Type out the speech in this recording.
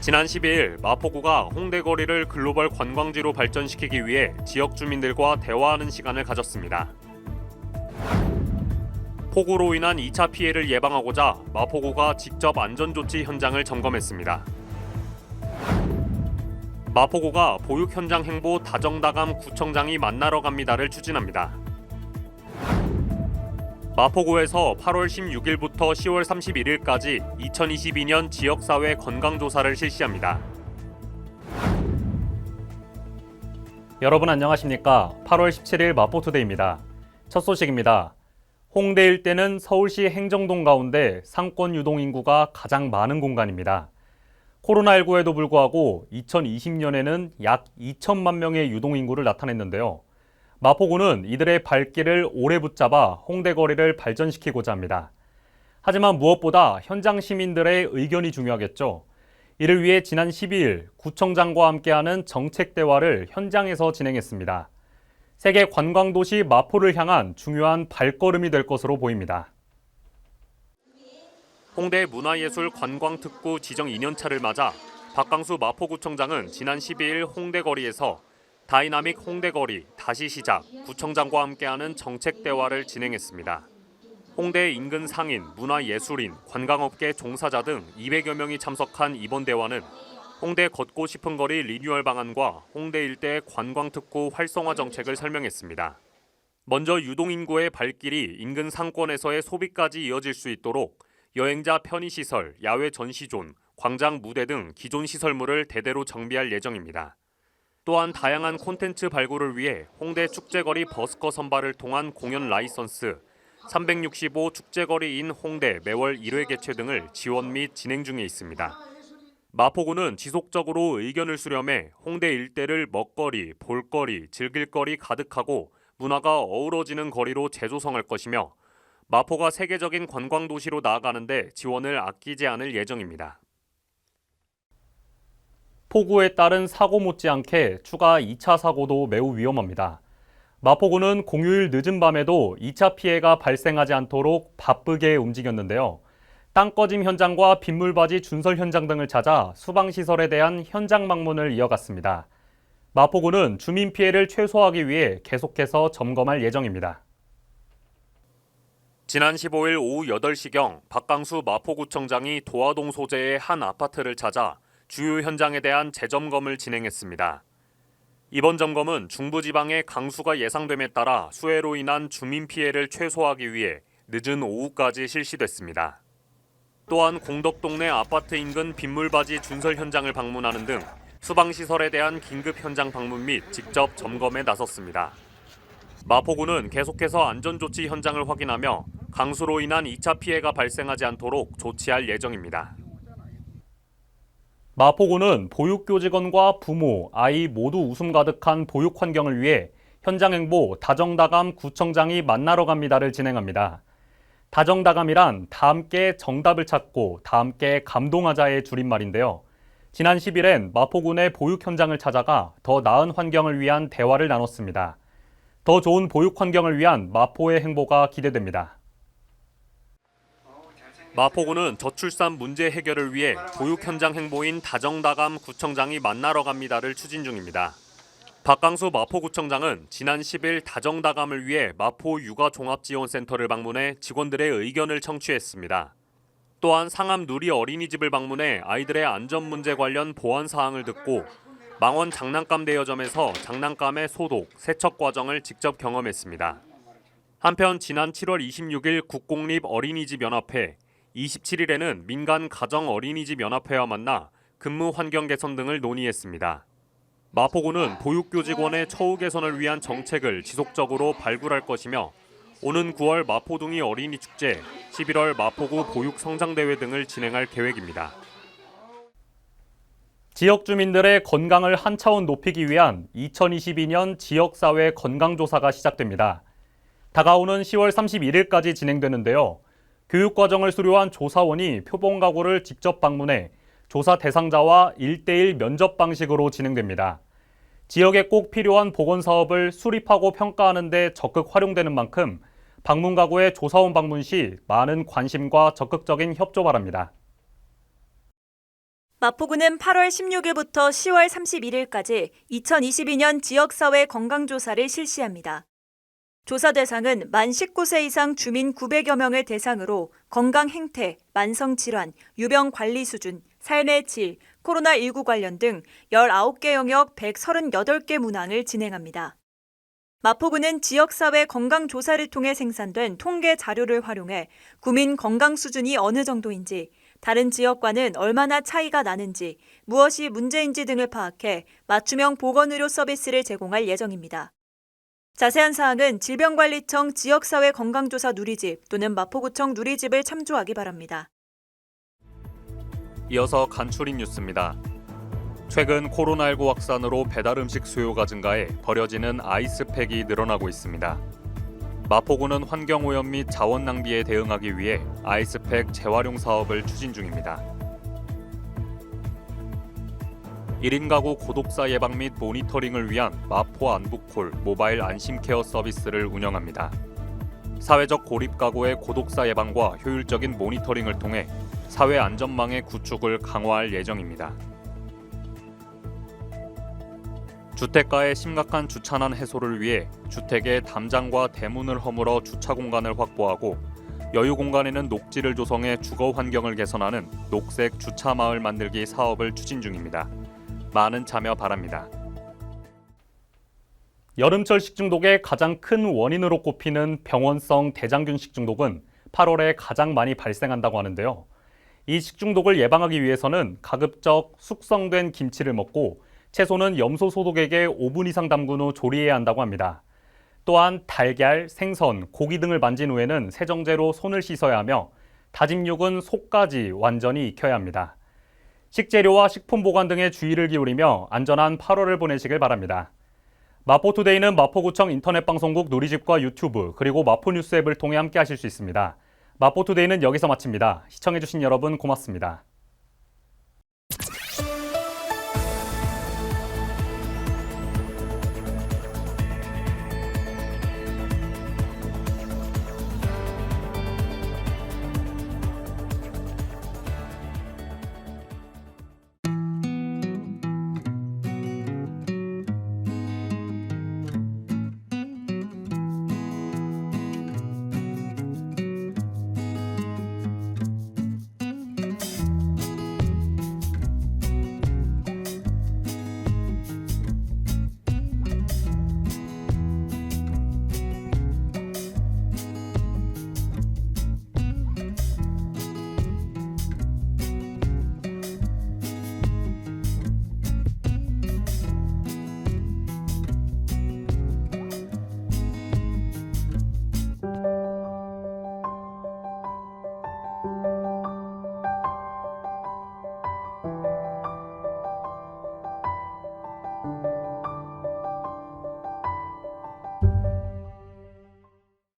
지난 12일 마포구가 홍대 거리를 글로벌 관광지로 발전시키기 위해 지역 주민들과 대화하는 시간을 가졌습니다. 폭우로 인한 2차 피해를 예방하고자 마포구가 직접 안전조치 현장을 점검했습니다. 마포구가 보육 현장 행보 다정다감 구청장이 만나러 갑니다를 추진합니다. 마포구에서 8월 16일부터 10월 31일까지 2022년 지역사회 건강조사를 실시합니다. 여러분 안녕하십니까? 8월 17일 마포투데이입니다. 첫 소식입니다. 홍대 일대는 서울시 행정동 가운데 상권 유동 인구가 가장 많은 공간입니다. 코로나19에도 불구하고 2020년에는 약 2천만 명의 유동 인구를 나타냈는데요. 마포구는 이들의 발길을 오래 붙잡아 홍대 거리를 발전시키고자 합니다. 하지만 무엇보다 현장 시민들의 의견이 중요하겠죠. 이를 위해 지난 12일 구청장과 함께하는 정책 대화를 현장에서 진행했습니다. 세계 관광도시 마포를 향한 중요한 발걸음이 될 것으로 보입니다. 홍대 문화예술관광특구 지정 2년차를 맞아 박강수 마포구청장은 지난 12일 홍대 거리에서 다이나믹 홍대거리 다시 시작 구청장과 함께하는 정책 대화를 진행했습니다. 홍대 인근 상인, 문화예술인, 관광업계 종사자 등 200여 명이 참석한 이번 대화는 홍대 걷고 싶은 거리 리뉴얼 방안과 홍대 일대 관광특구 활성화 정책을 설명했습니다. 먼저 유동인구의 발길이 인근 상권에서의 소비까지 이어질 수 있도록 여행자 편의시설, 야외 전시존, 광장 무대 등 기존 시설물을 대대로 정비할 예정입니다. 또한 다양한 콘텐츠 발굴을 위해 홍대 축제거리 버스커 선발을 통한 공연 라이선스, 365 축제거리인 홍대 매월 1회 개최 등을 지원 및 진행 중에 있습니다. 마포구는 지속적으로 의견을 수렴해 홍대 일대를 먹거리, 볼거리, 즐길거리 가득하고 문화가 어우러지는 거리로 재조성할 것이며 마포가 세계적인 관광도시로 나아가는데 지원을 아끼지 않을 예정입니다. 폭우에 따른 사고 못지않게 추가 2차 사고도 매우 위험합니다. 마포구는 공휴일 늦은 밤에도 2차 피해가 발생하지 않도록 바쁘게 움직였는데요. 땅 꺼짐 현장과 빗물바지 준설 현장 등을 찾아 수방시설에 대한 현장 방문을 이어갔습니다. 마포구는 주민 피해를 최소화하기 위해 계속해서 점검할 예정입니다. 지난 15일 오후 8시경 박강수 마포구청장이 도화동 소재의 한 아파트를 찾아 주요 현장에 대한 재점검을 진행했습니다. 이번 점검은 중부지방의 강수가 예상됨에 따라 수해로 인한 주민 피해를 최소화하기 위해 늦은 오후까지 실시됐습니다. 또한 공덕동내 아파트 인근 빗물바지 준설 현장을 방문하는 등 수방시설에 대한 긴급 현장 방문 및 직접 점검에 나섰습니다. 마포구는 계속해서 안전조치 현장을 확인하며 강수로 인한 2차 피해가 발생하지 않도록 조치할 예정입니다. 마포구는 보육교직원과 부모, 아이 모두 웃음 가득한 보육 환경을 위해 현장 행보 다정다감 구청장이 만나러 갑니다를 진행합니다. 다정다감이란 다 함께 정답을 찾고 다 함께 감동하자의 줄임말인데요. 지난 10일엔 마포군의 보육 현장을 찾아가 더 나은 환경을 위한 대화를 나눴습니다. 더 좋은 보육 환경을 위한 마포의 행보가 기대됩니다. 마포구는 저출산 문제 해결을 위해 보육 현장 행보인 다정다감 구청장이 만나러 갑니다를 추진 중입니다. 박강수 마포구청장은 지난 10일 다정다감을 위해 마포 육아종합지원센터를 방문해 직원들의 의견을 청취했습니다. 또한 상암 누리 어린이집을 방문해 아이들의 안전 문제 관련 보안 사항을 듣고 망원 장난감 대여점에서 장난감의 소독, 세척 과정을 직접 경험했습니다. 한편 지난 7월 26일 국공립 어린이집 연합회, 27일에는 민간 가정 어린이집 연합회와 만나 근무 환경 개선 등을 논의했습니다. 마포구는 보육교직원의 처우 개선을 위한 정책을 지속적으로 발굴할 것이며 오는 9월 마포둥이 어린이 축제, 11월 마포구 보육 성장대회 등을 진행할 계획입니다. 지역 주민들의 건강을 한 차원 높이기 위한 2022년 지역사회 건강조사가 시작됩니다. 다가오는 10월 31일까지 진행되는데요. 교육과정을 수료한 조사원이 표본가구를 직접 방문해 조사 대상자와 1:1 면접 방식으로 진행됩니다. 지역에 꼭 필요한 보건사업을 수립하고 평가하는 데 적극 활용되는 만큼 방문가구의 조사원 방문 시 많은 관심과 적극적인 협조 바랍니다. 마포구는 8월 16일부터 10월 31일까지 2022년 지역사회 건강조사를 실시합니다. 조사 대상은 만 19세 이상 주민 900여 명을 대상으로 건강 행태, 만성질환, 유병 관리 수준, 삶의 질, 코로나19 관련 등 19개 영역 138개 문항을 진행합니다. 마포구는 지역사회 건강조사를 통해 생산된 통계 자료를 활용해 구민 건강 수준이 어느 정도인지, 다른 지역과는 얼마나 차이가 나는지, 무엇이 문제인지 등을 파악해 맞춤형 보건의료 서비스를 제공할 예정입니다. 자세한 사항은 질병관리청 지역사회 건강조사 누리집 또는 마포구청 누리집을 참조하기 바랍니다. 이어서 간추린 뉴스입니다. 최근 코로나19 확산으로 배달 음식 수요가 증가해 버려지는 아이스팩이 늘어나고 있습니다. 마포구는 환경오염 및 자원 낭비에 대응하기 위해 아이스팩 재활용 사업을 추진 중입니다. 1인 가구 고독사 예방 및 모니터링을 위한 마포 안부콜 모바일 안심케어 서비스를 운영합니다. 사회적 고립 가구의 고독사 예방과 효율적인 모니터링을 통해 사회 안전망의 구축을 강화할 예정입니다. 주택가의 심각한 주차난 해소를 위해 주택의 담장과 대문을 허물어 주차 공간을 확보하고 여유 공간에는 녹지를 조성해 주거 환경을 개선하는 녹색 주차 마을 만들기 사업을 추진 중입니다. 많은 참여 바랍니다. 여름철 식중독의 가장 큰 원인으로 꼽히는 병원성 대장균 식중독은 8월에 가장 많이 발생한다고 하는데요. 이 식중독을 예방하기 위해서는 가급적 숙성된 김치를 먹고 채소는 염소 소독액에 5분 이상 담근 후 조리해야 한다고 합니다. 또한 달걀, 생선, 고기 등을 만진 후에는 세정제로 손을 씻어야 하며 다진 육은 속까지 완전히 익혀야 합니다. 식재료와 식품 보관 등에 주의를 기울이며 안전한 8월을 보내시길 바랍니다. 마포투데이는 마포구청 인터넷방송국 누리집과 유튜브 그리고 마포뉴스 앱을 통해 함께 하실 수 있습니다. 마포투데이는 여기서 마칩니다. 시청해주신 여러분 고맙습니다.